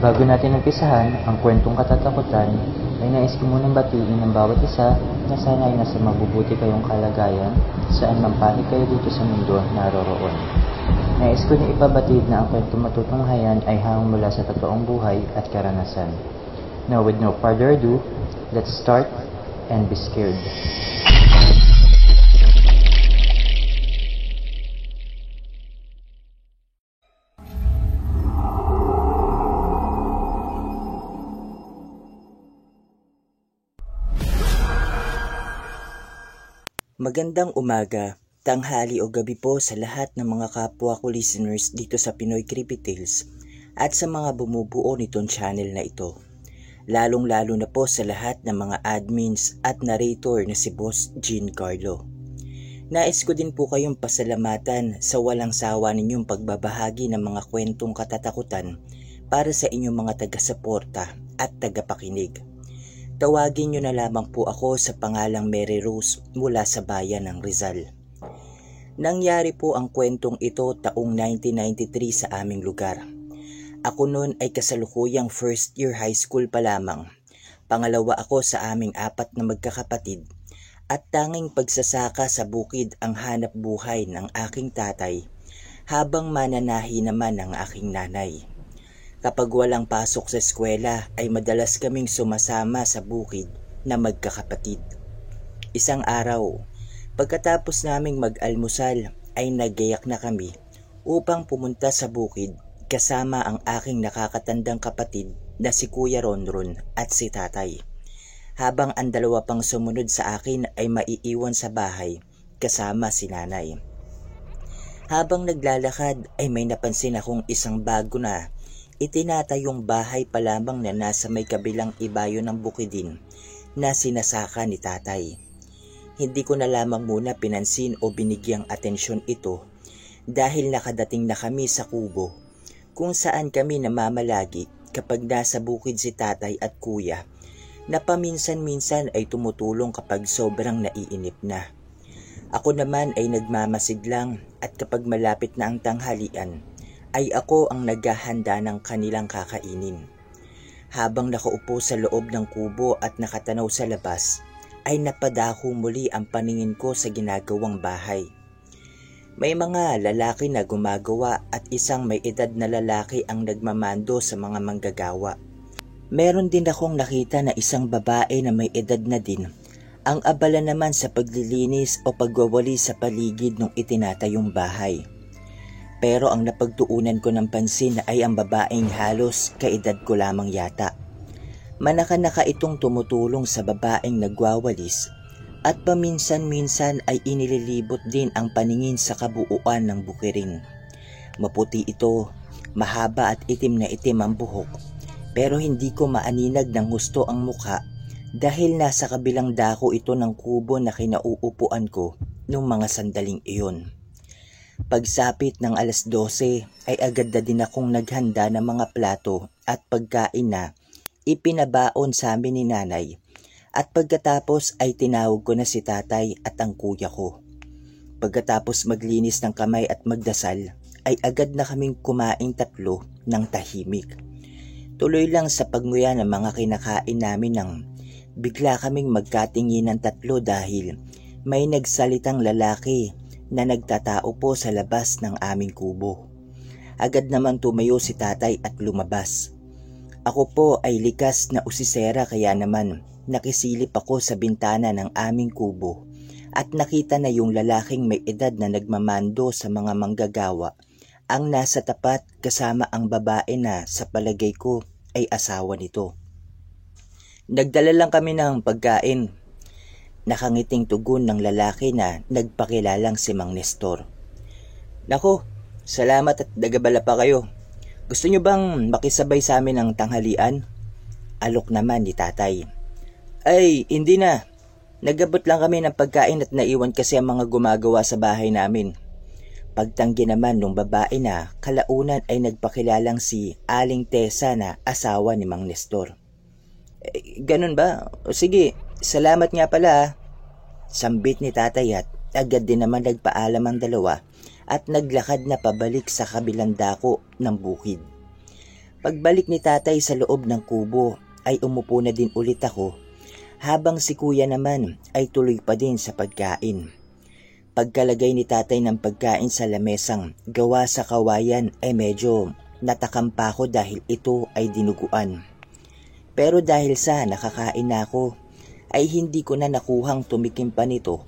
Bago natin umpisahan ang kwentong katatakutan, ay nais ko munang batiin ng bawat isa na sana ay nasa mabubuti kayong kalagayan saan man panig kayo dito sa mundo naroroon. Nais ko na ipabatid na ang kwentong matutunghayan ay hanggang mula sa totoong buhay at karanasan. Now with no further ado, let's start and be scared. Magandang umaga, tanghali o gabi po sa lahat ng mga kapwa ko listeners dito sa Pinoy Creepy Tales at sa mga bumubuo nitong channel na ito. Lalong-lalo na po sa lahat ng mga admins at narrator na si Boss Jean Carlo. Nais ko din po kayong pasalamatan sa walang sawa ninyong pagbabahagi ng mga kwentong katatakutan para sa inyong mga taga-suporta at tagapakinig. Tawagin nyo na lamang po ako sa pangalang Mary Rose mula sa bayan ng Rizal. Nangyari po ang kwentong ito taong 1993 sa aming lugar. Ako noon ay kasalukuyang first year high school pa lamang. Pangalawa ako sa aming 4 na magkakapatid at tanging pagsasaka sa bukid ang hanap buhay ng aking tatay habang mananahi naman ang aking nanay. Kapag walang pasok sa eskwela ay madalas kaming sumasama sa bukid na magkakapatid. Isang araw, pagkatapos naming mag-almusal ay naggayak na kami upang pumunta sa bukid kasama ang aking nakakatandang kapatid na si Kuya Ronron at si Tatay. Habang ang dalawa pang sumunod sa akin ay maiiwan sa bahay kasama si Nanay. Habang naglalakad ay may napansin akong isang bago na itinatayong bahay pa lamang na nasa may kabilang ibayo ng bukidin na sinasaka ni Tatay. Hindi ko na lamang muna pinansin o binigyang atensyon ito dahil nakadating na kami sa kubo kung saan kami namamalagi kapag nasa bukid si Tatay at Kuya na paminsan-minsan ay tumutulong kapag sobrang naiinip na. Ako naman ay nagmamasid lang at kapag malapit na ang tanghalian ay ako ang naghahanda ng kanilang kakainin. Habang nakaupo sa loob ng kubo at nakatanaw sa labas, ay napadako muli ang paningin ko sa ginagawang bahay. May mga lalaki na gumagawa at isang may edad na lalaki ang nagmamando sa mga manggagawa. Meron din akong nakita na isang babae na may edad na din, ang abala naman sa paglilinis o pagwawali sa paligid ng itinatayong bahay. Pero ang napagtuunan ko ng pansin ay ang babaeng halos kaedad ko lamang yata. Manaka-naka itong tumutulong sa babaeng nagwawalis at paminsan-minsan ay inililibot din ang paningin sa kabuuan ng bukirin. Maputi ito, mahaba at itim na itim ang buhok, pero hindi ko maaninag ng husto ang mukha dahil nasa kabilang dako ito ng kubo na kinauupuan ko nung mga sandaling iyon. Pagsapit ng 12:00 ay agad na din akong naghanda ng mga plato at pagkain na ipinabaon sa amin ni Nanay at pagkatapos ay tinawag ko na si Tatay at ang kuya ko. Pagkatapos maglinis ng kamay at magdasal ay agad na kaming kumaing 3 ng tahimik. Tuloy lang sa pagnguya ng mga kinakain namin nang bigla kaming magkatingin ng 3 dahil may nagsalitang lalaki na nagtatao po sa labas ng aming kubo. Agad naman tumayo si Tatay at lumabas. Ako po ay likas na usisera kaya naman nakisilip ako sa bintana ng aming kubo at nakita na yung lalaking may edad na nagmamando sa mga manggagawa ang nasa tapat kasama ang babae na sa palagay ko ay asawa nito. Nagdala lang kami ng pagkain. Nakangiting tugon ng lalaki na nagpakilalang si Mang Nestor. Nako, salamat at dagabala pa kayo. Gusto nyo bang makisabay sa amin ng tanghalian? Alok naman ni Tatay. Ay, hindi na. Nagabot lang kami ng pagkain at naiwan kasi ang mga gumagawa sa bahay namin. Pagtanggi naman nung babae na kalaunan ay nagpakilalang si Aling Tessa na asawa ni Mang Nestor. Ganun ba? O sige, salamat nga pala. Sambit ni Tatay at agad din naman nagpaalam ang dalawa at naglakad na pabalik sa kabilang dako ng bukid. Pagbalik ni tatay sa loob ng kubo ay umupo na din ulit ako, habang si kuya naman ay tuloy pa din sa pagkain. Pagkalagay ni tatay ng pagkain sa lamesang gawa sa kawayan ay medyo natakam pa ako dahil ito ay dinuguan. Pero dahil sa nakakain na ako ay hindi ko na nakuhang tumikim pa nito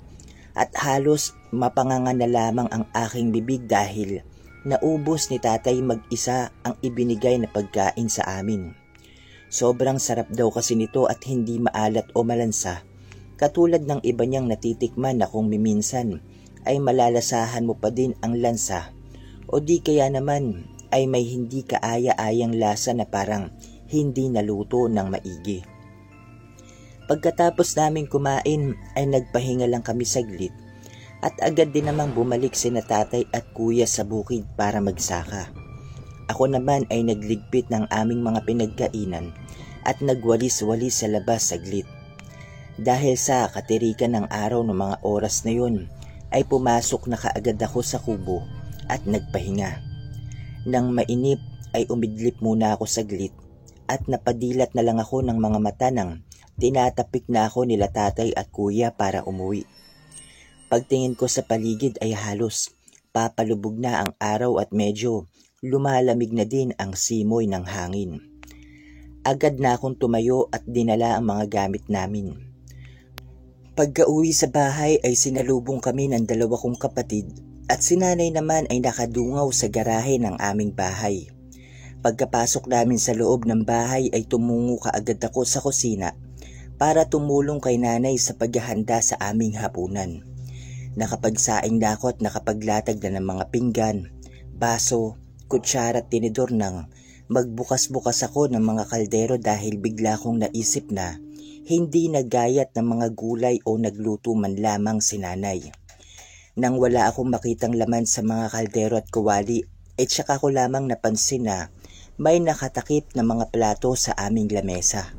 at halos mapanganga na lamang ang aking bibig dahil naubos ni tatay mag-isa ang ibinigay na pagkain sa amin. Sobrang sarap daw kasi nito at hindi maalat o malansa, katulad ng iba niyang natitikman na kung miminsan ay malalasahan mo pa din ang lansa o di kaya naman ay may hindi kaaya-ayang lasa na parang hindi naluto ng maigi. Pagkatapos naming kumain ay nagpahinga lang kami saglit at agad din namang bumalik sina tatay at kuya sa bukid para magsaka. Ako naman ay nagligpit ng aming mga pinagkainan at nagwalis-walis sa labas saglit. Dahil sa katirikan ng araw ng mga oras na yun, ay pumasok na kaagad ako sa kubo at nagpahinga. Nang mainip ay umidlip muna ako saglit at napadilat na lang ako ng mga mata nang tinatapik na ako nila tatay at kuya para umuwi. Pagtingin ko sa paligid ay halos papalubog na ang araw at medyo lumalamig na din ang simoy ng hangin. Agad na akong tumayo at dinala ang mga gamit namin. Pagka-uwi sa bahay ay sinalubong kami ng dalawa kong kapatid at si nanay naman ay nakadungaw sa garahe ng aming bahay. Pagkapasok namin sa loob ng bahay ay tumungo kaagad ako sa kusina para tumulong kay nanay sa paghahanda sa aming hapunan. Nakapagsaing na ako at nakapaglatag na ng mga pinggan, baso, kutsara at tinidor nang magbukas-bukas ako ng mga kaldero dahil bigla kong naisip na hindi nagayat ng mga gulay o nagluto man lamang si nanay. Nang wala akong makitang laman sa mga kaldero at kawali, ay tsaka ko lamang napansin na may nakatakip na mga plato sa aming lamesa.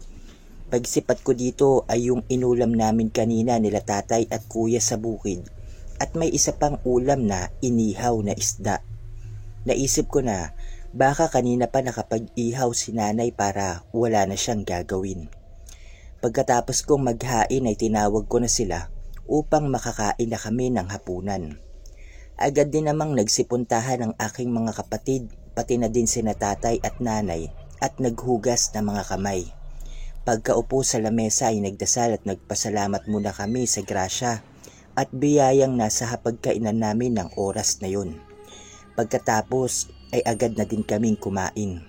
Pagsipat ko dito ay yung inulam namin kanina nila tatay at kuya sa bukid at may isa pang ulam na inihaw na isda. Naisip ko na baka kanina pa nakapag-ihaw si nanay para wala na siyang gagawin. Pagkatapos kong maghain ay tinawag ko na sila upang makakain na kami ng hapunan. Agad din namang nagsipuntahan ang aking mga kapatid, pati na din sina tatay at nanay at naghugas ng mga kamay. Pagkaupo sa lamesa ay nagdasal at nagpasalamat muna kami sa grasya at biyayang nasa hapagkainan namin ng oras na yun. Pagkatapos ay agad na din kaming kumain.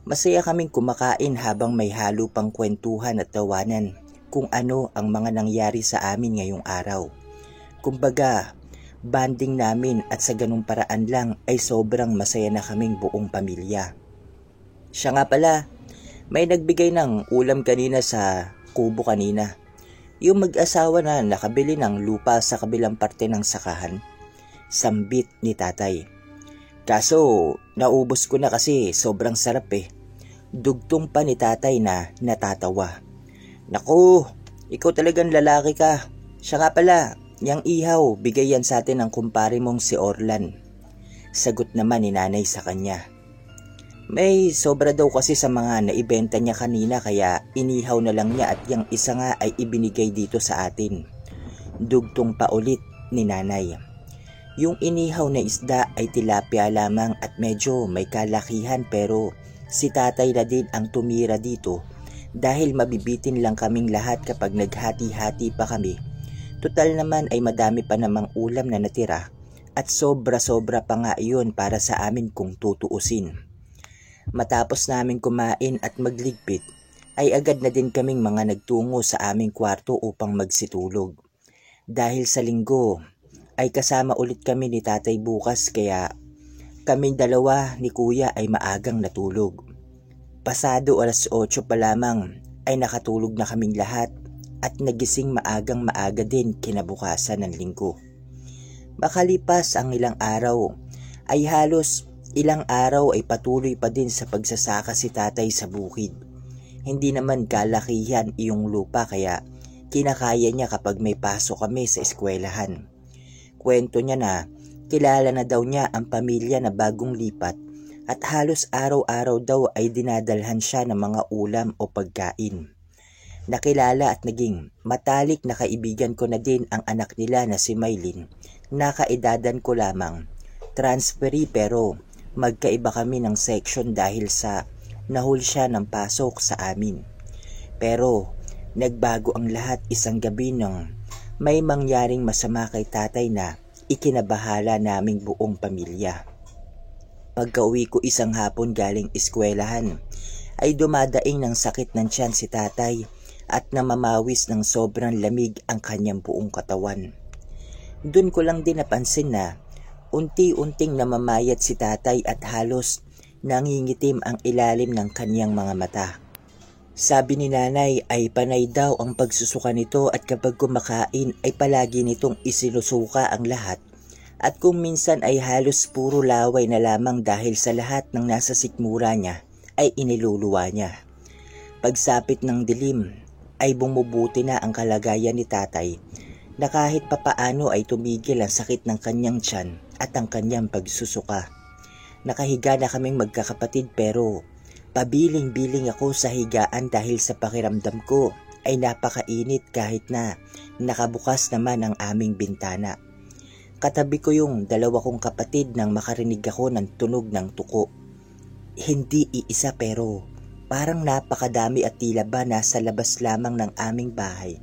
Masaya kaming kumakain habang may halo pang kwentuhan at tawanan kung ano ang mga nangyari sa amin ngayong araw. Kumbaga, banding namin at sa ganung paraan lang ay sobrang masaya na kaming buong pamilya. Siya nga pala, may nagbigay ng ulam kanina sa kubo kanina. Yung mag-asawa na nakabili ng lupa sa kabilang parte ng sakahan. Sambit ni tatay. Kaso, naubos ko na kasi sobrang sarap eh. Dugtong pa ni tatay na natatawa. Naku, ikaw talagang lalaki ka. Siya nga pala, yang ihaw, bigay yan sa atin ng kumpare mong si Orlan. Sagot naman ni nanay sa kanya. May sobra daw kasi sa mga naibenta niya kanina kaya inihaw na lang niya at yang isa nga ay ibinigay dito sa atin. Dugtong pa ulit ni nanay. Yung inihaw na isda ay tilapia lamang at medyo may kalakihan pero si tatay na din ang tumira dito dahil mabibitin lang kaming lahat kapag naghati-hati pa kami. Total naman ay madami pa namang ulam na natira at sobra-sobra pa nga iyon para sa amin kung tutuusin. Matapos namin kumain at magligpit, ay agad na din kaming mga nagtungo sa aming kwarto upang magsitulog. Dahil sa linggo, ay kasama ulit kami ni tatay bukas kaya kaming dalawa ni kuya ay maagang natulog. Pasado 8:00 pa lamang ay nakatulog na kaming lahat at nagising maagang maaga din kinabukasan ng linggo. Makalipas ang ilang araw, ay halos ilang araw ay patuloy pa din sa pagsasaka si tatay sa bukid. Hindi naman kalakihan iyong lupa kaya kinakaya niya kapag may pasok kami sa eskwelahan. Kwento niya na kilala na daw niya ang pamilya na bagong lipat at halos araw-araw daw ay dinadalhan siya ng mga ulam o pagkain. Nakilala at naging matalik na kaibigan ko na din ang anak nila na si Maylin na kaedadan ko lamang. Transferi pero magkaiba kami ng section dahil sa nahul siya ng pasok sa amin. Pero nagbago ang lahat isang gabi nang may mangyaring masama kay tatay na ikinabahala naming buong pamilya. Pagka-uwi ko isang hapon galing eskwelahan, ay dumadaing ng sakit ng tiyan si tatay at namamawis ng sobrang lamig ang kanyang buong katawan. Doon ko lang din napansin na unti-unting namamayat si tatay at halos nangingitim ang ilalim ng kanyang mga mata. Sabi ni nanay ay panay daw ang pagsusuka nito at kapag kumakain ay palagi nitong isinusuka ang lahat. At kung minsan ay halos puro laway na lamang dahil sa lahat ng nasa sikmura niya ay iniluluwa niya. Pagsapit ng dilim ay bumubuti na ang kalagayan ni tatay na kahit papaano ay tumigil ang sakit ng kanyang tiyan at ang kanyang pagsusuka. Nakahiga na kaming magkakapatid pero pabiling-biling ako sa higaan dahil sa pakiramdam ko ay napakainit kahit na nakabukas naman ang aming bintana. Katabi ko yung dalawa kong kapatid nang makarinig ako ng tunog ng tuko. Hindi iisa pero parang napakadami at tila ba nasa labas lamang ng aming bahay.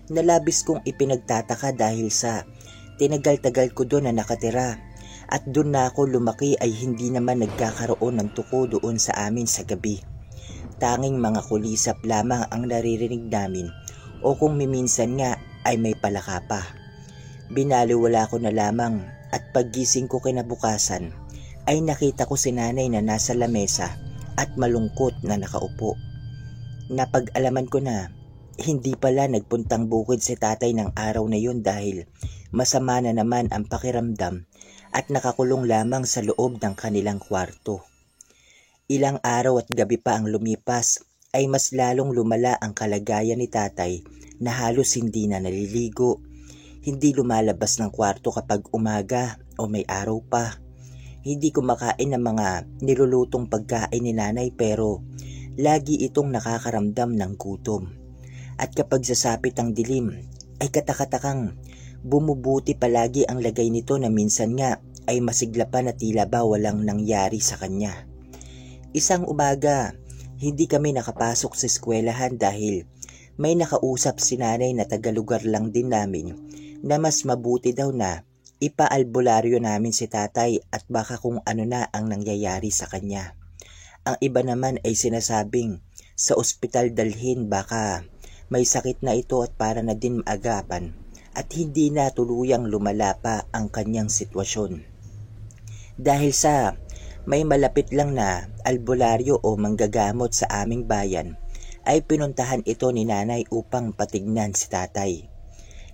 Nalabis kong ipinagtataka dahil sa tinagal-tagal ko doon na nakatira at doon na ako lumaki ay hindi naman nagkakaroon ng tuko doon sa amin sa gabi. Tanging mga kulisap lamang ang naririnig namin o kung miminsan nga ay may palaka pa. Binaliwala ko na lamang at paggising ko kinabukasan ay nakita ko si nanay na nasa lamesa at malungkot na nakaupo. Napag-alaman ko na hindi pala nagpuntang bukid si tatay ng araw na yun dahil masama na naman ang pakiramdam at nakakulong lamang sa loob ng kanilang kwarto. Ilang araw at gabi pa ang lumipas ay mas lalong lumala ang kalagayan ni tatay na halos hindi na naliligo. Hindi lumalabas ng kwarto kapag umaga o may araw pa. Hindi kumakain ng mga nilulutong pagkain ni nanay pero lagi itong nakakaramdam ng gutom. At kapag sasapit ang dilim ay katakatakang bumubuti palagi ang lagay nito na minsan nga ay masigla pa na tila ba walang nangyari sa kanya. Isang umaga, hindi kami nakapasok sa eskwelahan dahil may nakausap si nanay na tagalugar lang din namin na mas mabuti daw na ipaalbularyo namin si tatay at baka kung ano na ang nangyayari sa kanya. Ang iba naman ay sinasabing sa ospital dalhin baka may sakit na ito at para na din maagapan at hindi na tuluyang lumala pa ang kanyang sitwasyon. Dahil sa may malapit lang na albularyo o manggagamot sa aming bayan ay pinuntahan ito ni nanay upang patignan si tatay.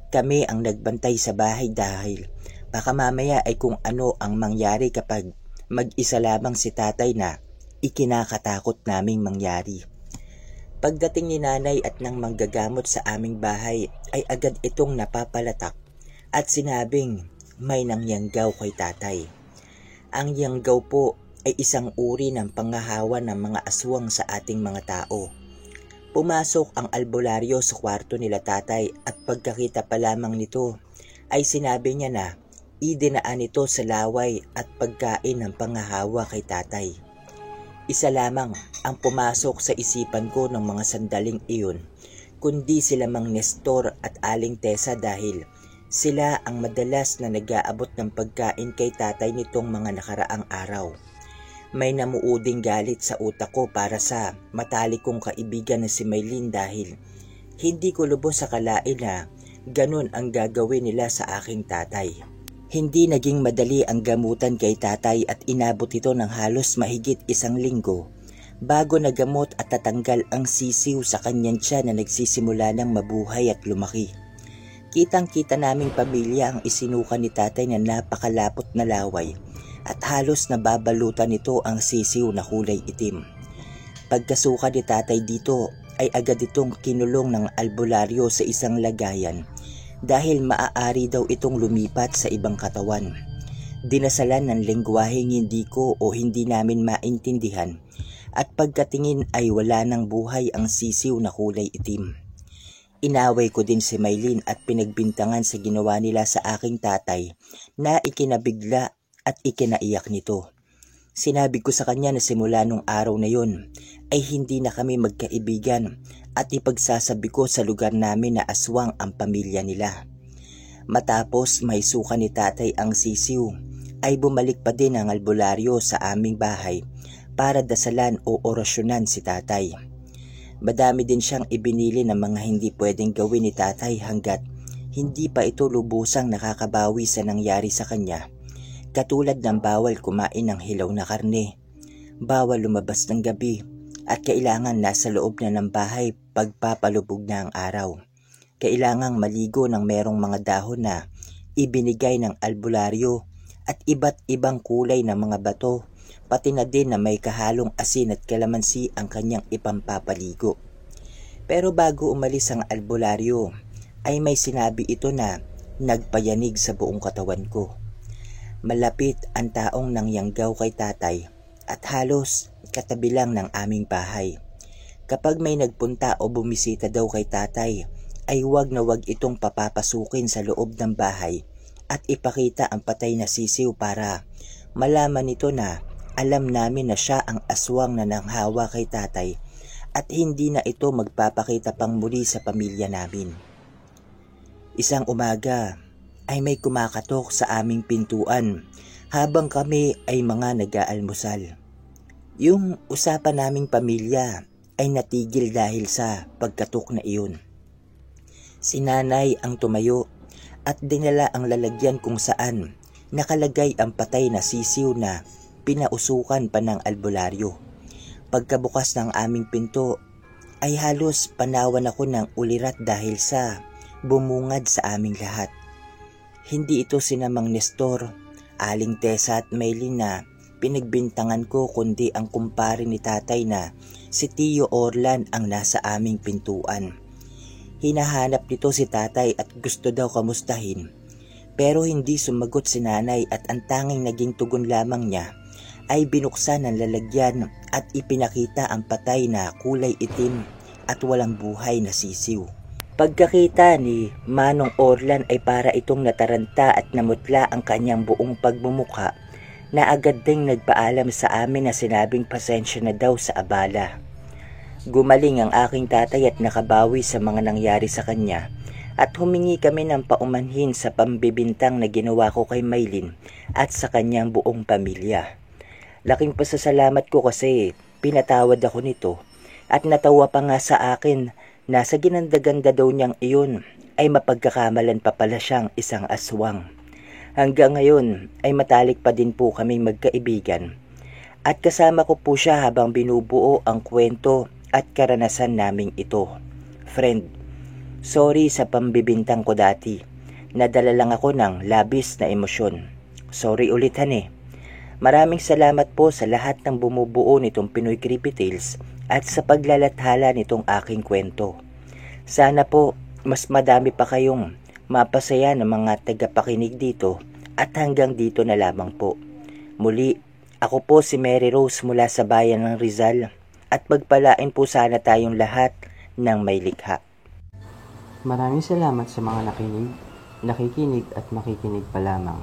Kami ang nagbantay sa bahay dahil baka mamaya ay kung ano ang mangyari kapag mag-isa lamang si tatay na ikinakatakot naming mangyari. Pagdating ni nanay at ng manggagamot sa aming bahay ay agad itong napapalatak at sinabing may nangyanggaw kay tatay. Ang yanggaw po ay isang uri ng panghahawa ng mga aswang sa ating mga tao. Pumasok ang albularyo sa kwarto nila tatay at pagkakita pa lamang nito ay sinabi niya na idinaan ito sa laway at pagkain ng panghahawa kay tatay. Isa lamang ang pumasok sa isipan ko ng mga sandaling iyon, kundi sila Mang Nestor at Aling Tessa dahil sila ang madalas na nag-aabot ng pagkain kay tatay nitong mga nakaraang araw. May namuuding galit sa utak ko para sa matalik kong kaibigan na si Maylin dahil hindi ko lubos sa kalain na ganun ang gagawin nila sa aking tatay. Hindi naging madali ang gamutan kay tatay at inabot ito ng halos mahigit 1 linggo bago nagamot at tatanggal ang sisiw sa kanyang tiyan na nagsisimula ng mabuhay at lumaki. Kitang-kita naming pamilya ang isinuka ni tatay na napakalapot na laway at halos nababalutan nito ang sisiw na kulay itim. Pagkasuka ni tatay dito ay agad itong kinulong ng albularyo sa isang lagayan dahil maaari daw itong lumipat sa ibang katawan. Dinasalan ng lengguwaheng hindi ko o hindi namin maintindihan at pagkatingin ay wala ng buhay ang sisiw na kulay itim. Inaway ko din si Maylin at pinagbintangan sa ginawa nila sa aking tatay na ikinabigla at ikinaiyak nito. Sinabi ko sa kanya na simula nung araw na yon ay hindi na kami magkaibigan at ipagsasabi ko sa lugar namin na aswang ang pamilya nila. Matapos may suka ni tatay ang sisiw, ay bumalik pa din ang albularyo sa aming bahay para dasalan o orasyonan si tatay. Madami din siyang ibinili ng mga hindi pwedeng gawin ni tatay hanggat hindi pa ito lubusang nakakabawi sa nangyari sa kanya. Katulad ng bawal kumain ng hilaw na karne, bawal lumabas ng gabi, at kailangan nasa loob na ng bahay pagpapalubog na ang araw. Kailangang maligo ng merong mga dahon na ibinigay ng albularyo at iba't ibang kulay ng mga bato, pati na din na may kahalong asin at kalamansi ang kanyang ipampapaligo. Pero bago umalis ang albularyo, ay may sinabi ito na nagpayanig sa buong katawan ko. Malapit ang taong nangyanggaw kay tatay at halos katabi lang ng aming bahay. Kapag may nagpunta o bumisita daw kay tatay, ay wag na wag itong papapasukin sa loob ng bahay at ipakita ang patay na sisiw para malaman nito na alam namin na siya ang aswang na nanghawa kay tatay at hindi na ito magpapakita pang muli sa pamilya namin. Isang umaga ay may kumakatok sa aming pintuan habang kami ay mga nag-aalmusal. Yung usapan naming pamilya ay natigil dahil sa pagkatok na iyon. Si nanay ang tumayo at dinala ang lalagyan kung saan nakalagay ang patay na sisiw na pinausukan pa ng albularyo. Pagkabukas ng aming pinto ay halos panawan ako ng ulirat dahil sa bumungad sa aming lahat. Hindi ito sinamang Nestor, Aling Tessa at Maylin na pinagbintangan ko kundi ang kumpare ni tatay na si Tio Orlan ang nasa aming pintuan. Hinahanap nito si tatay at gusto daw kamustahin. Pero hindi sumagot si nanay at ang tanging naging tugon lamang niya ay binuksan ang lalagyan at ipinakita ang patay na kulay itim at walang buhay na sisiw. Pagkakita ni Manong Orlan ay para itong nataranta at namutla ang kanyang buong pagmumukha na agad ding nagpaalam sa amin na sinabing pasensya na daw sa abala. Gumaling ang aking tatay at nakabawi sa mga nangyari sa kanya at humingi kami ng paumanhin sa pambibintang na ginawa ko kay Maylin at sa kanyang buong pamilya. Laking pasasalamat ko kasi pinatawad ako nito at natawa pa nga sa akin na sa ginanda-ganda daw niyang iyon ay mapagkakamalan pa pala siyang isang aswang. Hanggang ngayon ay matalik pa din po kaming magkaibigan at kasama ko po siya habang binubuo ang kwento at karanasan naming ito. Friend, sorry sa pambibintang ko dati. Nadala lang ako ng labis na emosyon. Sorry ulit hane. Maraming salamat po sa lahat ng bumubuo nitong Pinoy Creepy Tales at sa paglalathala nitong aking kwento. Sana po mas madami pa kayong mapasaya ng mga tagapakinig dito at hanggang dito na lamang po. Muli, ako po si Mary Rose mula sa bayan ng Rizal. At magpalain po sana tayong lahat ng may likha. Maraming salamat sa mga nakikinig at makikinig pa lamang.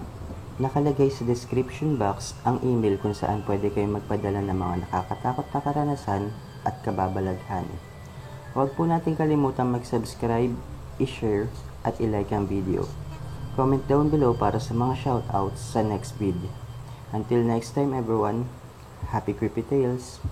Nakalagay sa description box ang email kung saan pwede kayong magpadala ng mga nakakatakot na karanasan at kababalaghan. Huwag po natin kalimutan mag-subscribe, i-share at i-like ang video. Comment down below para sa mga shoutouts sa next video. Until next time everyone, happy creepy tales!